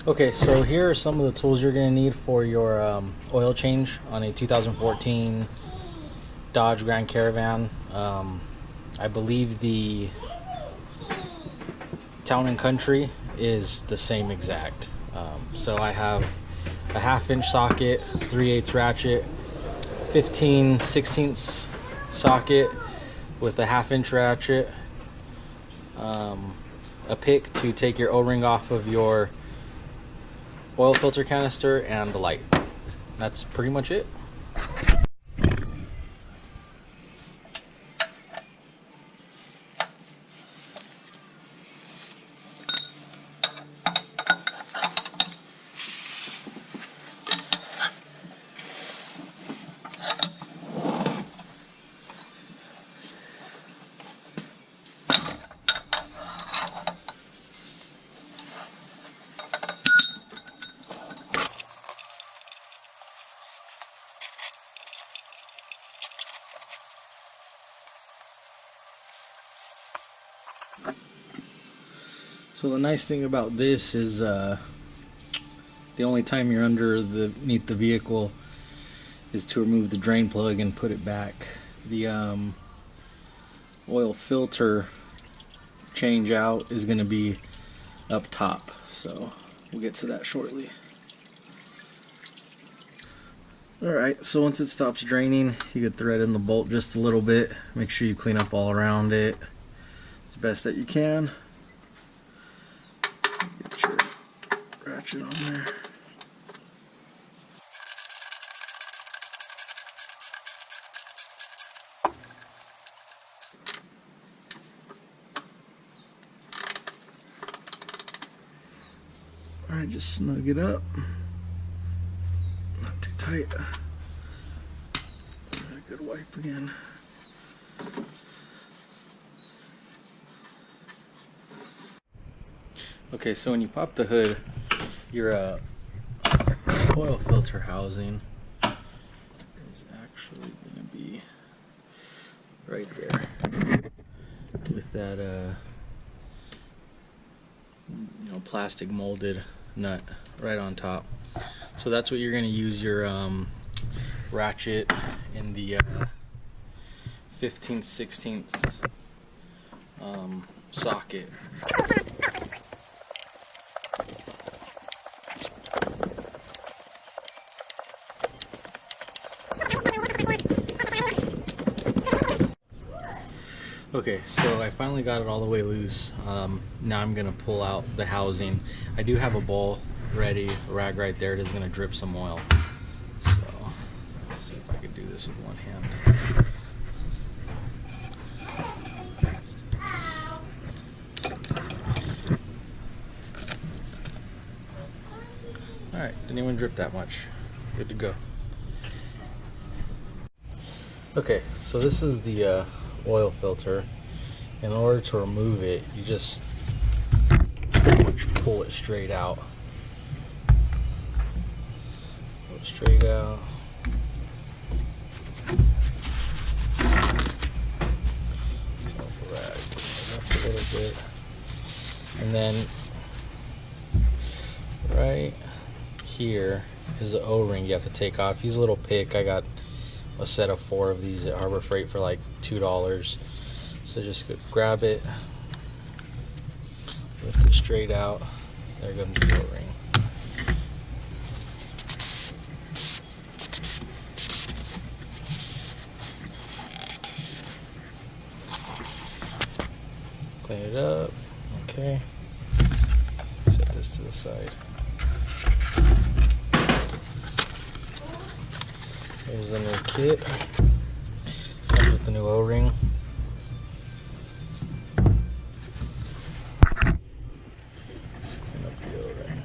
Okay, so here are some of the tools you're going to need for your oil change on a 2014 Dodge Grand Caravan. I believe the Town and Country is the same exact. So I have a 1/2-inch socket, 3/8 ratchet, 15/16 socket with a 1/2-inch ratchet, a pick to take your O-ring off of your oil filter canister, and the light. That's pretty much it. So the nice thing about this is the only time you're underneath the vehicle is to remove the drain plug and put it back. The oil filter change out is going to be up top, so we'll get to that shortly. Alright, so once it stops draining, you could thread in the bolt just a little bit. Make sure you clean up all around it as best that you can. Get your ratchet on there. Alright, just snug it up. Not too tight. A good wipe again. Okay, so when you pop the hood, your oil filter housing is actually going to be right there with that plastic molded nut right on top. So that's what you're going to use your ratchet in the 15/16 socket. Okay, so I finally got it all the way loose. Now I'm going to pull out the housing. I do have a bowl ready, a rag right there. It is going to drip some oil. So let's see if I can do this with one hand. Alright, didn't even drip that much. Good to go. Okay, so this is the oil filter. In order to remove it, you just pretty much pull it straight out. Pull it straight out. So for that, up a little bit, and then right here is the O-ring you have to take off. Use a little pick. I got a set of 4 of these at Harbor Freight for like $2. So just grab it, lift it straight out. There comes the O-ring. Clean it up. Okay. Set this to the side. Here's the new kit. Comes with the new O-ring. Just clean up the O-ring.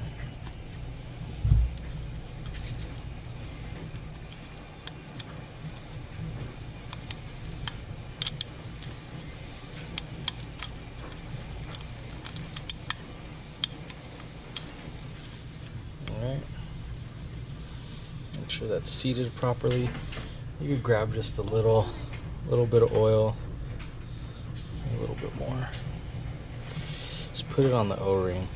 Alright. Make sure that's seated properly. You could grab just a little bit of oil, a little bit more. Just put it on the O-ring.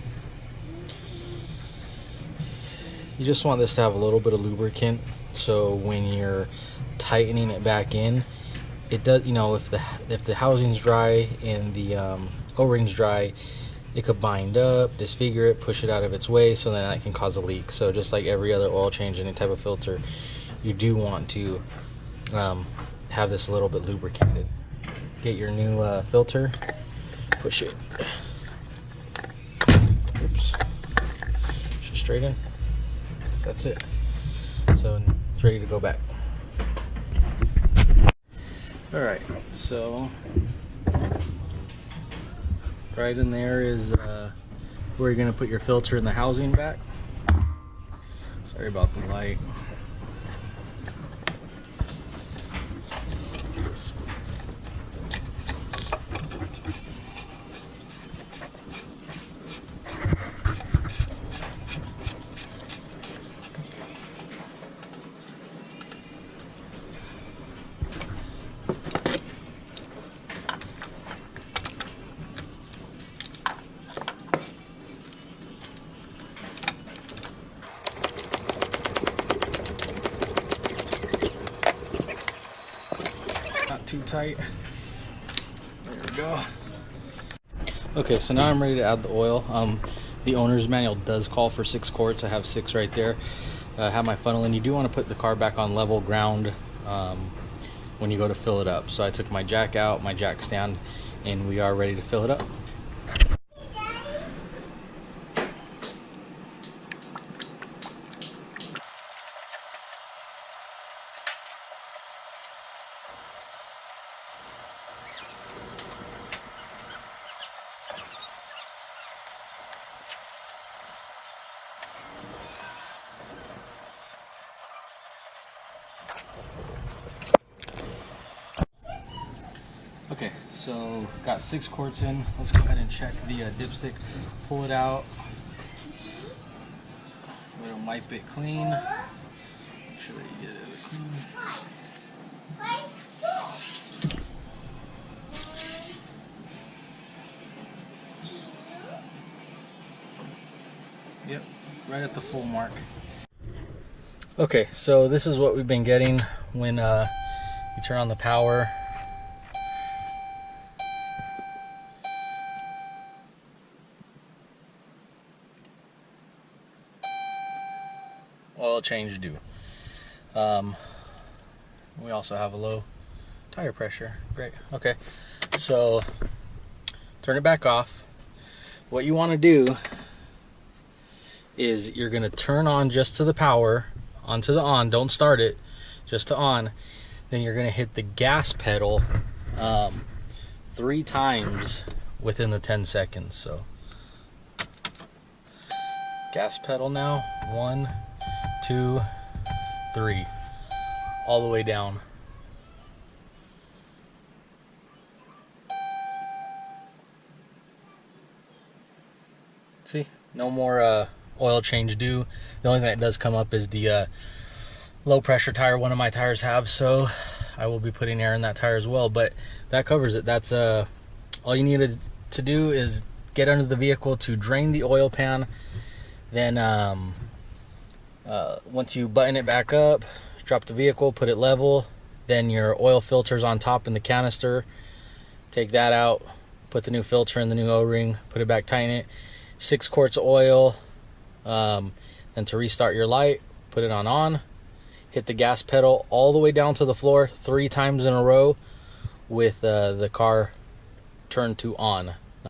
you just want this to have a little bit of lubricant, so when you're tightening it back in, it does, you know, if the housing's dry and the O-ring's dry, it could bind up, disfigure it, push it out of its way, so then that can cause a leak. So just like every other oil change, any type of filter, you do want to have this a little bit lubricated. Get your new filter, push it, oops, push it straight in. So that's it. So it's ready to go back. Alright, so right in there is where you're going to put your filter and the housing back. Sorry about the light. Too tight. There we go. Okay, so now I'm ready to add the oil. The owner's manual does call for 6 quarts. I have 6 right there. I have my funnel, and you do want to put the car back on level ground when you go to fill it up. So I took my jack out, my jack stand, and we are ready to fill it up. Okay, so got 6 quarts in. Let's go ahead and check the dipstick. Pull it out. We're gonna wipe it clean. Make sure that you get it clean. Yep, right at the full mark. Okay, so this is what we've been getting when you turn on the power. Oil change due. We also have a low tire pressure. Great. Okay, so turn it back off. What you want to do is you're going to turn on just to the power, onto the on. Don't start it, just to on. Then you're going to hit the gas pedal 3 times within the 10 seconds. So gas pedal now, 1, 2, 3, all the way down. See, no more oil change due. The only thing that does come up is the low pressure tire one of my tires have, so I will be putting air in that tire as well. But that covers it. That's all you needed to do is get under the vehicle to drain the oil pan. Then once you button it back up, drop the vehicle, put it level, then your oil filter's on top in the canister. Take that out, put the new filter in the new O-ring, put it back, tighten it. 6 quarts of oil. Then to restart your light, put it on, hit the gas pedal all the way down to the floor 3 times in a row with the car turned to on.